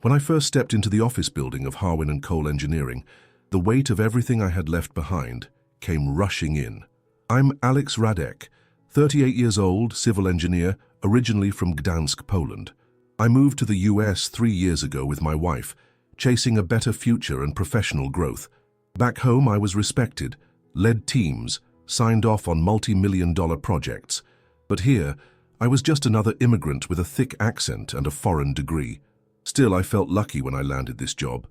When I first stepped into the office building of Harwin and Cole Engineering, the weight of everything I had left behind came rushing in. I'm Alex Radek, 38 years old, civil engineer, originally from Gdansk, Poland. I moved to the US 3 years ago with my wife, chasing a better future and professional growth. Back home, I was respected, led teams, signed off on multi-million-dollar projects. But here, I was just another immigrant with a thick accent and a foreign degree. Still, I felt lucky when I landed this job.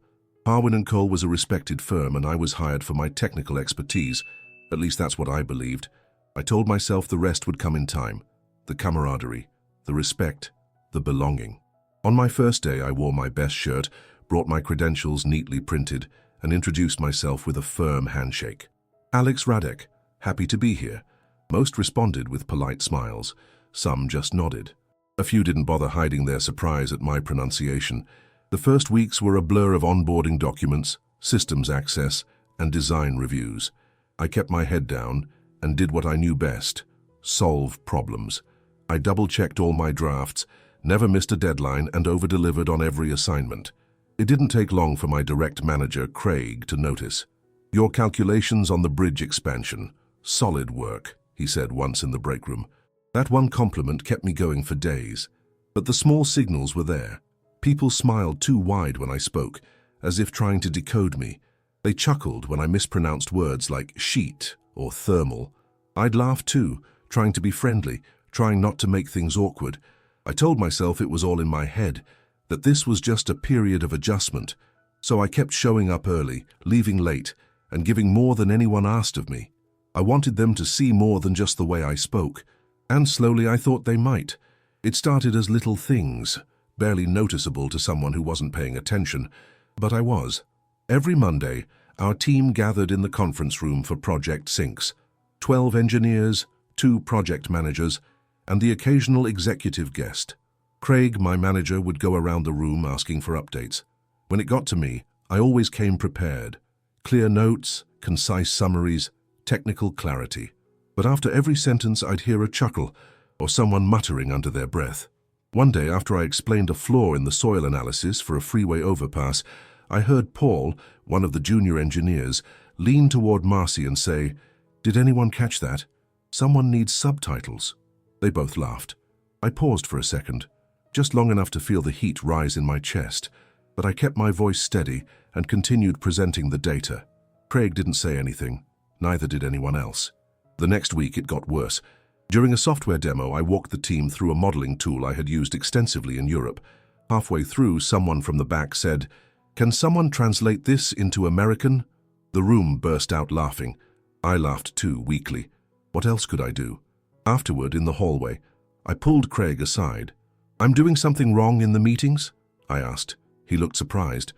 Harwin & Cole was a respected firm and I was hired for my technical expertise. At least that's what I believed. I told myself the rest would come in time. The camaraderie, the respect, the belonging. On my first day, I wore my best shirt, brought my credentials neatly printed, and introduced myself with a firm handshake. Alex Radek, happy to be here. Most responded with polite smiles. Some just nodded. A few didn't bother hiding their surprise at my pronunciation. The first weeks were a blur of onboarding documents, systems access, and design reviews. I kept my head down and did what I knew best: solve problems. I double-checked all my drafts, never missed a deadline, and over-delivered on every assignment. It didn't take long for my direct manager, Craig, to notice. "Your calculations on the bridge expansion. Solid work," he said once in the break room. That one compliment kept me going for days. But the small signals were there. People smiled too wide when I spoke, as if trying to decode me. They chuckled when I mispronounced words like sheet or thermal. I'd laugh too, trying to be friendly, trying not to make things awkward. I told myself it was all in my head, that this was just a period of adjustment. So I kept showing up early, leaving late, and giving more than anyone asked of me. I wanted them to see more than just the way I spoke. And slowly I thought they might. It started as little things, barely noticeable to someone who wasn't paying attention, but I was. Every Monday, our team gathered in the conference room for project syncs. 12 engineers, 2 project managers, and the occasional executive guest. Craig, my manager, would go around the room asking for updates. When it got to me, I always came prepared. Clear notes, concise summaries, technical clarity. But after every sentence, I'd hear a chuckle or someone muttering under their breath. One day, after I explained a flaw in the soil analysis for a freeway overpass, I heard Paul, one of the junior engineers, lean toward Marcy and say, "Did anyone catch that? Someone needs subtitles." They both laughed. I paused for a second, just long enough to feel the heat rise in my chest, but I kept my voice steady and continued presenting the data. Craig didn't say anything, neither did anyone else. The next week it got worse. During a software demo, I walked the team through a modeling tool I had used extensively in Europe. Halfway through, someone from the back said, "Can someone translate this into American?" The room burst out laughing. I laughed too, weakly. What else could I do? Afterward, in the hallway, I pulled Craig aside. "I'm doing something wrong in the meetings?" I asked. He looked surprised.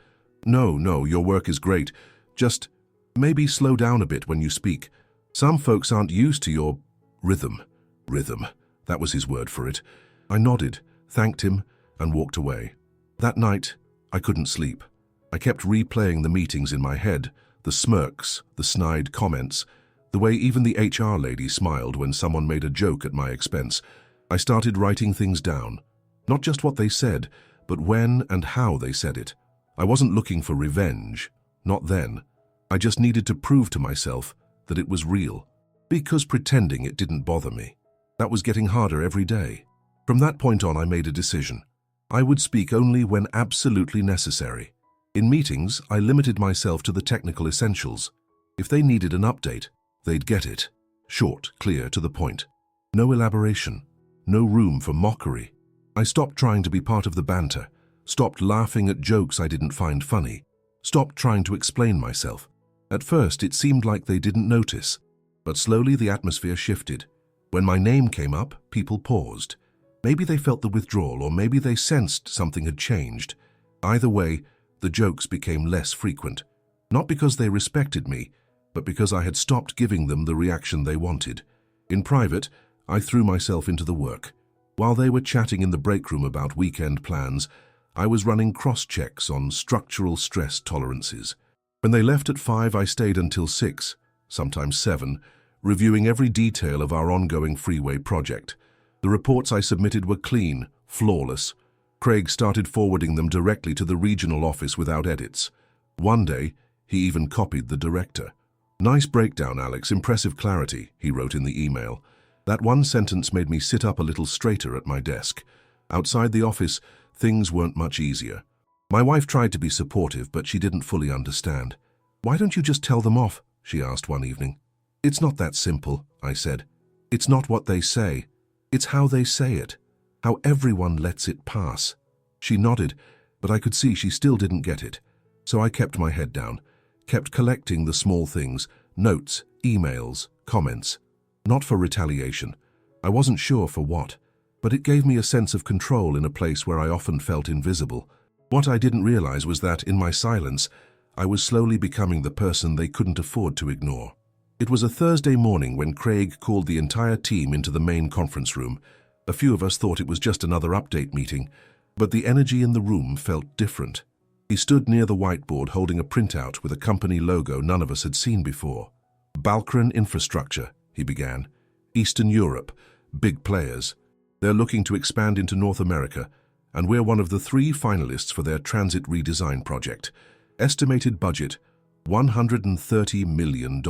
No, your work is great. Just maybe slow down a bit when you speak. Some folks aren't used to your rhythm. Rhythm. That was his word for it. I nodded, thanked him, and walked away. That night, I couldn't sleep. I kept replaying the meetings in my head, the smirks, the snide comments, the way even the HR lady smiled when someone made a joke at my expense. I started writing things down. Not just what they said, but when and how they said it. I wasn't looking for revenge. Not then. I just needed to prove to myself that it was real, because pretending it didn't bother me. That was getting harder every day. From that point on, I made a decision. I would speak only when absolutely necessary. In meetings, I limited myself to the technical essentials. If they needed an update, they'd get it. Short, clear, to the point. No elaboration. No room for mockery. I stopped trying to be part of the banter, stopped laughing at jokes I didn't find funny, stopped trying to explain myself. At first, it seemed like they didn't notice, but slowly the atmosphere shifted. When my name came up, people paused. Maybe they felt the withdrawal, or maybe they sensed something had changed. Either way, the jokes became less frequent. Not because they respected me, but because I had stopped giving them the reaction they wanted. In private, I threw myself into the work. While they were chatting in the break room about weekend plans, I was running cross-checks on structural stress tolerances. When they left at 5, I stayed until 6, sometimes 7, reviewing every detail of our ongoing freeway project. The reports I submitted were clean, flawless. Craig started forwarding them directly to the regional office without edits. One day, he even copied the director. "Nice breakdown, Alex, impressive clarity," he wrote in the email. That one sentence made me sit up a little straighter at my desk. Outside the office, things weren't much easier. My wife tried to be supportive, but she didn't fully understand. "Why don't you just tell them off?" she asked one evening. "It's not that simple," I said. "It's not what they say. It's how they say it. How everyone lets it pass." She nodded, but I could see she still didn't get it. So I kept my head down, kept collecting the small things, notes, emails, comments. Not for retaliation. I wasn't sure for what, but it gave me a sense of control in a place where I often felt invisible. What I didn't realize was that, in my silence, I was slowly becoming the person they couldn't afford to ignore. It was a Thursday morning when Craig called the entire team into the main conference room. A few of us thought it was just another update meeting, but the energy in the room felt different. He stood near the whiteboard holding a printout with a company logo none of us had seen before. "Balkran Infrastructure," he began. "Eastern Europe, big players. They're looking to expand into North America, and we're one of the 3 finalists for their transit redesign project. Estimated budget, $130 million.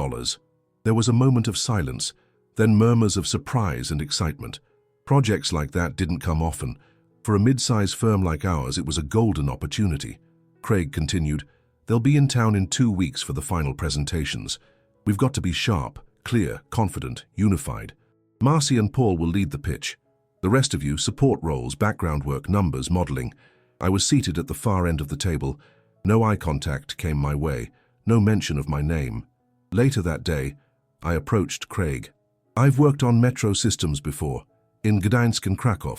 There was a moment of silence, then murmurs of surprise and excitement. Projects like that didn't come often. For a mid-sized firm like ours, it was a golden opportunity. Craig continued, "They'll be in town in 2 weeks for the final presentations. We've got to be sharp, clear, confident, unified. Marcy and Paul will lead the pitch. The rest of you, support roles, background work, numbers, modeling." I was seated at the far end of the table. No eye contact came my way, no mention of my name. Later that day, I approached Craig. "I've worked on metro systems before, in Gdańsk and Krakow.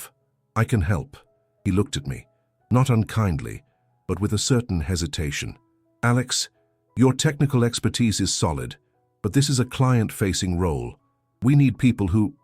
I can help." He looked at me, not unkindly, but with a certain hesitation. "Alex, your technical expertise is solid, but this is a client-facing role. We need people who,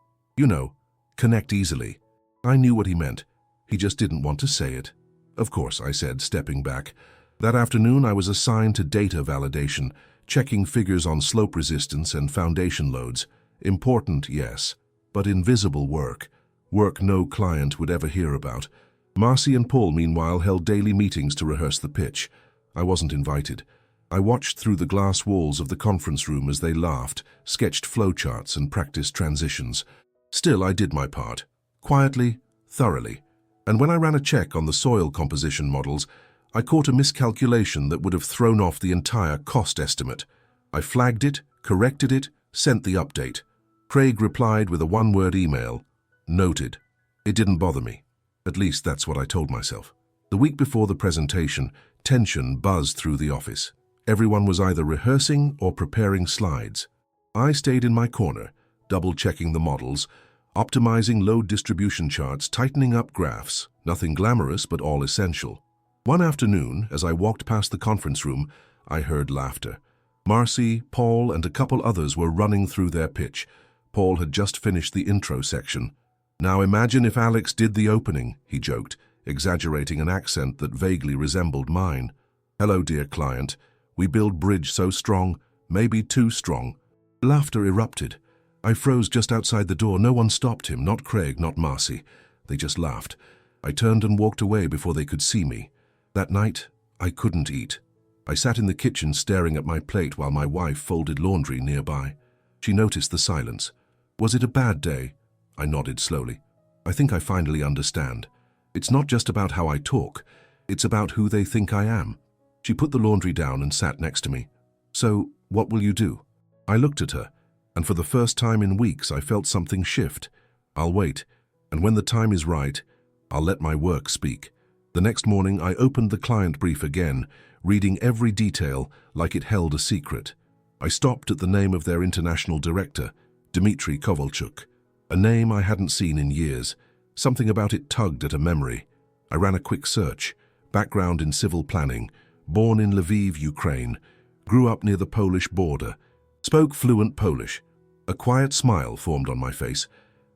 connect easily." I knew what he meant. He just didn't want to say it. "Of course," I said, stepping back. That afternoon, I was assigned to data validation, checking figures on slope resistance and foundation loads. Important, yes, but invisible work. Work no client would ever hear about. Marcy and Paul, meanwhile, held daily meetings to rehearse the pitch. I wasn't invited. I watched through the glass walls of the conference room as they laughed, sketched flowcharts and practiced transitions. Still, I did my part. Quietly, thoroughly. And when I ran a check on the soil composition models, I caught a miscalculation that would have thrown off the entire cost estimate. I flagged it, corrected it, sent the update. Craig replied with a one-word email. Noted. It didn't bother me. At least that's what I told myself. The week before the presentation, tension buzzed through the office. Everyone was either rehearsing or preparing slides. I stayed in my corner, double-checking the models, optimizing load distribution charts, tightening up graphs. Nothing glamorous, but all essential. One afternoon, as I walked past the conference room, I heard laughter. Marcy, Paul, and a couple others were running through their pitch. Paul had just finished the intro section. "Now imagine if Alex did the opening," he joked, exaggerating an accent that vaguely resembled mine. "Hello, dear client. We build bridge so strong, maybe too strong." Laughter erupted. I froze just outside the door. No one stopped him, not Craig, not Marcy. They just laughed. I turned and walked away before they could see me. That night, I couldn't eat. I sat in the kitchen staring at my plate while my wife folded laundry nearby. She noticed the silence. "Was it a bad day?" I nodded slowly. "I think I finally understand. It's not just about how I talk. It's about who they think I am." She put the laundry down and sat next to me. "So, what will you do?" I looked at her, and for the first time in weeks I felt something shift. I'll wait, and when the time is right, I'll let my work speak. The next morning I opened the client brief again, reading every detail like it held a secret. I stopped at the name of their international director, Dmitry Kovalchuk, a name I hadn't seen in years. Something about it tugged at a memory. I ran a quick search. Background in civil planning, born in Lviv, Ukraine, grew up near the Polish border, spoke fluent Polish. A quiet smile formed on my face.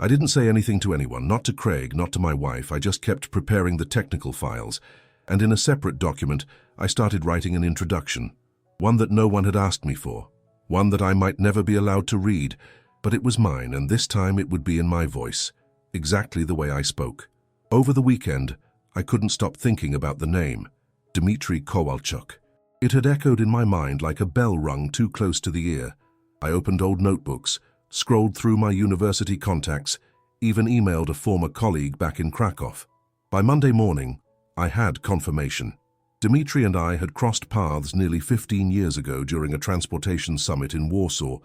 I didn't say anything to anyone, not to Craig, not to my wife. I just kept preparing the technical files. And in a separate document, I started writing an introduction. One that no one had asked me for. One that I might never be allowed to read. But it was mine, and this time it would be in my voice. Exactly the way I spoke. Over the weekend, I couldn't stop thinking about the name, Dmitry Kowalchuk. It had echoed in my mind like a bell rung too close to the ear. I opened old notebooks, scrolled through my university contacts, even emailed a former colleague back in Krakow. By Monday morning, I had confirmation. Dmitry and I had crossed paths nearly 15 years ago during a transportation summit in Warsaw.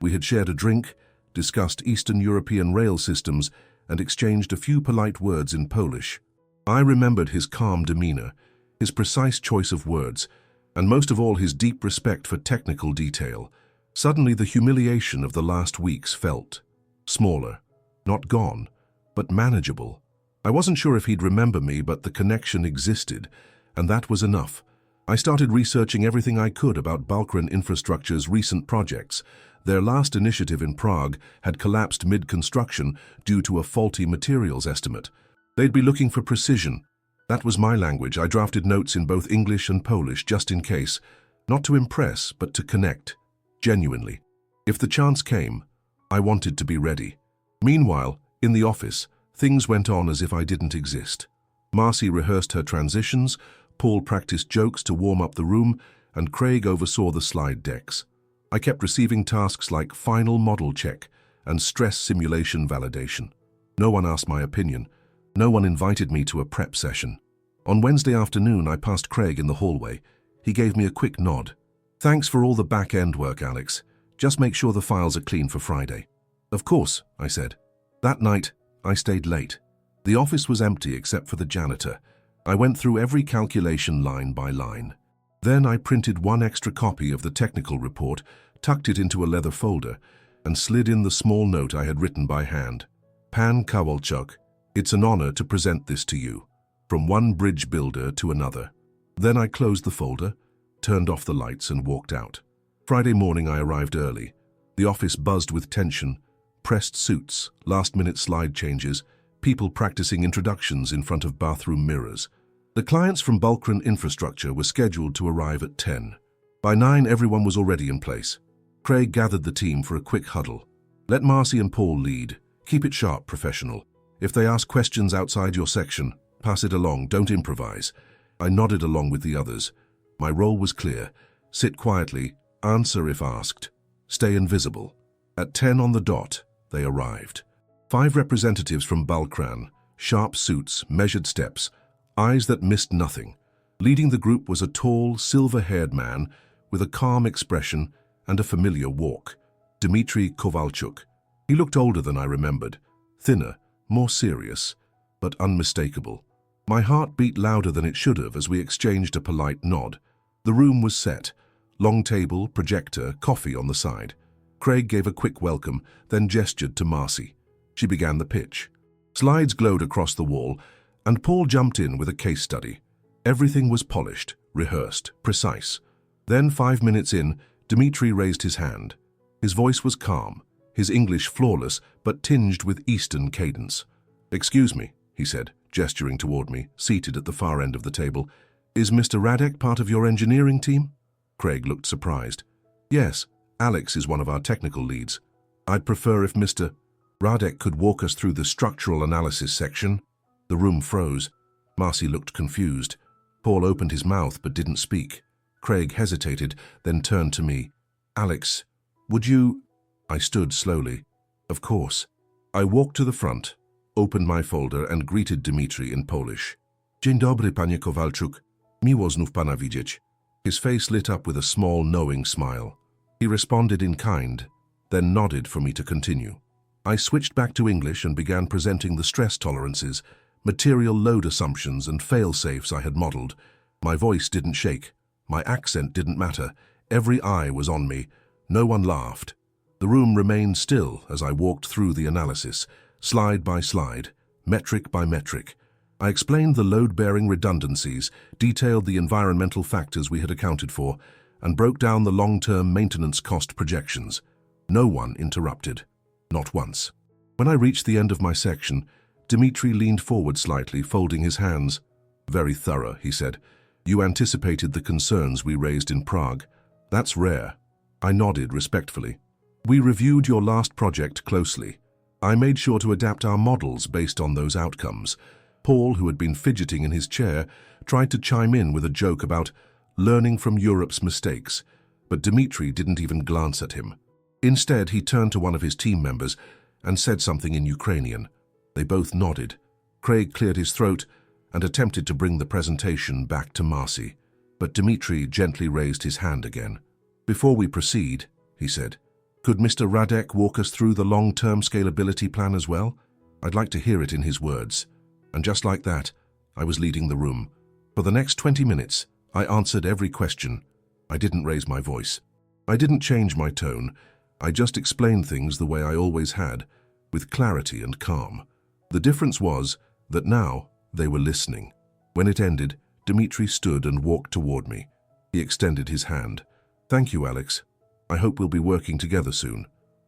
We had shared a drink, discussed Eastern European rail systems, and exchanged a few polite words in Polish. I remembered his calm demeanor, his precise choice of words, and most of all his deep respect for technical detail. Suddenly the humiliation of the last weeks felt smaller, not gone, but manageable. I wasn't sure if he'd remember me, but the connection existed, and that was enough. I started researching everything I could about Balkan Infrastructure's recent projects. Their last initiative in Prague had collapsed mid-construction due to a faulty materials estimate. They'd be looking for precision. That was my language. I drafted notes in both English and Polish just in case, not to impress, but to connect, genuinely. If the chance came, I wanted to be ready. Meanwhile, in the office, things went on as if I didn't exist. Marcy rehearsed her transitions, Paul practiced jokes to warm up the room, and Craig oversaw the slide decks. I kept receiving tasks like final model check and stress simulation validation. No one asked my opinion. No one invited me to a prep session. On Wednesday afternoon, I passed Craig in the hallway. He gave me a quick nod. "Thanks for all the back-end work, Alex. Just make sure the files are clean for Friday." "Of course," I said. That night, I stayed late. The office was empty except for the janitor. I went through every calculation line by line. Then I printed one extra copy of the technical report, tucked it into a leather folder, and slid in the small note I had written by hand. "Pan Kowalchuk, it's an honor to present this to you, from one bridge builder to another." Then I closed the folder, turned off the lights, and walked out. Friday morning I arrived early. The office buzzed with tension, pressed suits, last-minute slide changes, people practicing introductions in front of bathroom mirrors. The clients from Balkan Infrastructure were scheduled to arrive at 10. By 9, everyone was already in place. Craig gathered the team for a quick huddle. "Let Marcy and Paul lead. Keep it sharp, professional. If they ask questions outside your section, pass it along, don't improvise." I nodded along with the others. My role was clear. Sit quietly, answer if asked, stay invisible. At 10 on the dot, they arrived. 5 representatives from Balkan, sharp suits, measured steps, eyes that missed nothing. Leading the group was a tall, silver-haired man with a calm expression and a familiar walk, Dmitry Kowalchuk. He looked older than I remembered, thinner, more serious, but unmistakable. My heart beat louder than it should have as we exchanged a polite nod. The room was set, long table, projector, coffee on the side. Craig gave a quick welcome, then gestured to Marcy. She began the pitch. Slides glowed across the wall, and Paul jumped in with a case study. Everything was polished, rehearsed, precise. Then, 5 minutes in, Dmitry raised his hand. His voice was calm, his English flawless, but tinged with Eastern cadence. "Excuse me," he said, gesturing toward me, seated at the far end of the table. "Is Mr. Radek part of your engineering team?" Craig looked surprised. "Yes, Alex is one of our technical leads. I'd prefer if Mr. Radek could walk us through the structural analysis section." The room froze. Marcy looked confused. Paul opened his mouth but didn't speak. Craig hesitated, then turned to me. "Alex, would you—" I stood slowly. "Of course." I walked to the front, opened my folder and greeted Dmitry in Polish. "Dzień dobry, panie Kowalczuk. Miło znów pana widzieć." His face lit up with a small, knowing smile. He responded in kind, then nodded for me to continue. I switched back to English and began presenting the stress tolerances, material load assumptions and fail-safes I had modeled. My voice didn't shake. My accent didn't matter. Every eye was on me. No one laughed. The room remained still as I walked through the analysis, slide by slide, metric by metric. I explained the load-bearing redundancies, detailed the environmental factors we had accounted for, and broke down the long-term maintenance cost projections. No one interrupted. Not once. When I reached the end of my section, Dmitry leaned forward slightly, folding his hands. "Very thorough," he said. "You anticipated the concerns we raised in Prague. That's rare." I nodded respectfully. "We reviewed your last project closely. I made sure to adapt our models based on those outcomes. Paul, who had been fidgeting in his chair, tried to chime in with a joke about learning from Europe's mistakes, but Dmitri didn't even glance at him. Instead, he turned to one of his team members and said something in Ukrainian. They both nodded. Craig cleared his throat and attempted to bring the presentation back to Marcy, but Dmitri gently raised his hand again. "Before we proceed," he said, "could Mr. Radek walk us through the long-term scalability plan as well? I'd like to hear it in his words." And just like that, I was leading the room. For the next 20 minutes, I answered every question. I didn't raise my voice. I didn't change my tone. I just explained things the way I always had, with clarity and calm. The difference was that now they were listening. When it ended, Dmitri stood and walked toward me. He extended his hand. "Thank you, Alex. I hope we'll be working together soon."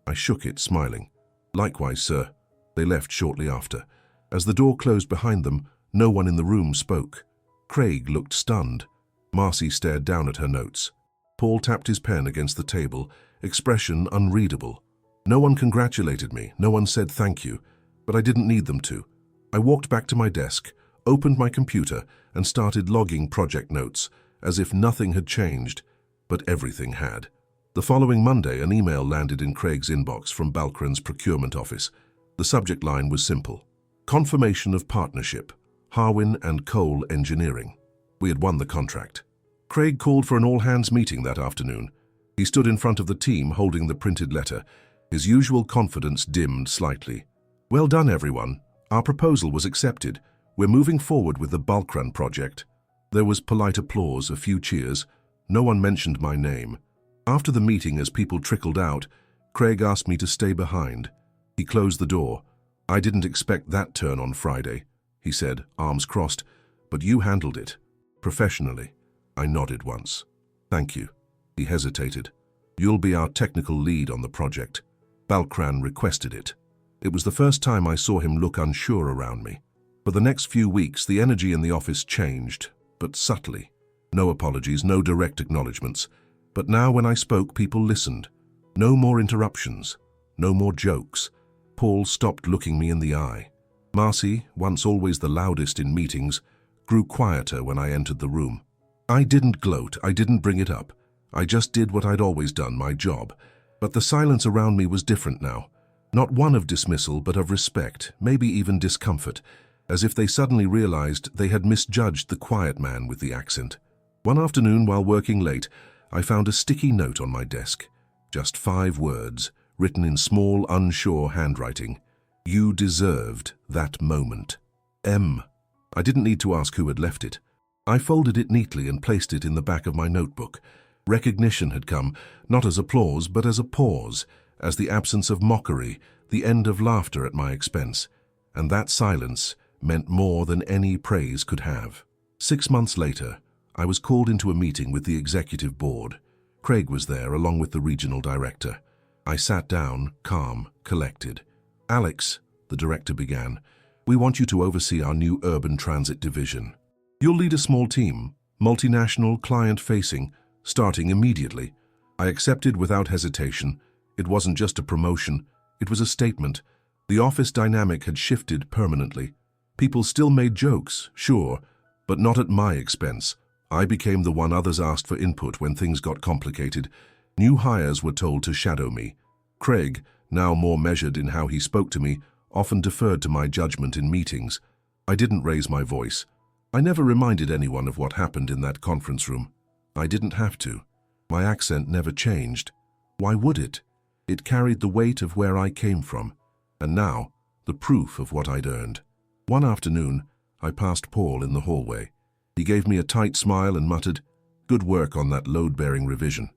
I shook it, smiling. "Likewise, sir." They left shortly after. As the door closed behind them, no one in the room spoke. Craig looked stunned. Marcy stared down at her notes. Paul tapped his pen against the table, expression unreadable. No one congratulated me, no one said thank you, but I didn't need them to. I walked back to my desk, opened my computer, and started logging project notes, as if nothing had changed, but everything had. The following Monday, an email landed in Craig's inbox from Balkran's procurement office. The subject line was simple: confirmation of partnership, Harwin and Cole Engineering. We had won the contract. Craig called for an all-hands meeting that afternoon. He stood in front of the team holding the printed letter. His usual confidence dimmed slightly. "Well done, everyone. Our proposal was accepted. We're moving forward with the Balkran project." There was polite applause, a few cheers. No one mentioned my name. After the meeting, as people trickled out, Craig asked me to stay behind. He closed the door. "I didn't expect that turn on Friday," he said, arms crossed, "but you handled it. Professionally." I nodded once. "Thank you." He hesitated. "You'll be our technical lead on the project. Balkran requested it." It was the first time I saw him look unsure around me. For the next few weeks, the energy in the office changed, but subtly. No apologies, no direct acknowledgements. But now when I spoke, people listened. No more interruptions, no more jokes. Paul stopped looking me in the eye. Marcy, once always the loudest in meetings, grew quieter when I entered the room. I didn't gloat, I didn't bring it up. I just did what I'd always done, my job. But the silence around me was different now. Not one of dismissal, but of respect, maybe even discomfort, as if they suddenly realized they had misjudged the quiet man with the accent. One afternoon, while working late, I found a sticky note on my desk. Just 5 words, written in small, unsure handwriting. "You deserved that moment. M." I didn't need to ask who had left it. I folded it neatly and placed it in the back of my notebook. Recognition had come, not as applause, but as a pause, as the absence of mockery, the end of laughter at my expense. And that silence meant more than any praise could have. 6 months later, I was called into a meeting with the executive board. Craig was there, along with the regional director. I sat down, calm, collected. "Alex," the director began, "we want you to oversee our new urban transit division. You'll lead a small team, multinational, client-facing, starting immediately." I accepted without hesitation. It wasn't just a promotion, it was a statement. The office dynamic had shifted permanently. People still made jokes, sure, but not at my expense. I became the one others asked for input when things got complicated. New hires were told to shadow me. Craig, now more measured in how he spoke to me, often deferred to my judgment in meetings. I didn't raise my voice. I never reminded anyone of what happened in that conference room. I didn't have to. My accent never changed. Why would it? It carried the weight of where I came from, and now, the proof of what I'd earned. One afternoon, I passed Paul in the hallway. He gave me a tight smile and muttered, "Good work on that load-bearing revision."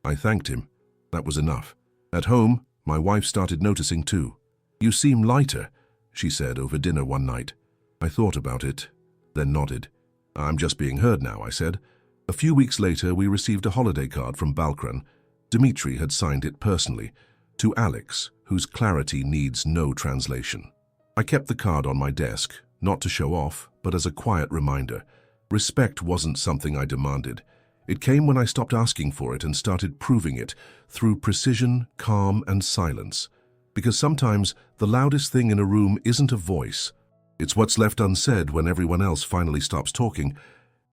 I thanked him. That was enough. At home, my wife started noticing too. "You seem lighter," she said over dinner one night. I thought about it, then nodded. "I'm just being heard now," I said. A few weeks later, we received a holiday card from Balkran. Dmitri had signed it personally, to Alex, whose clarity needs no translation. I kept the card on my desk, not to show off, but as a quiet reminder. Respect wasn't something I demanded. It came when I stopped asking for it and started proving it through precision, calm, and silence. Because sometimes the loudest thing in a room isn't a voice. It's what's left unsaid when everyone else finally stops talking,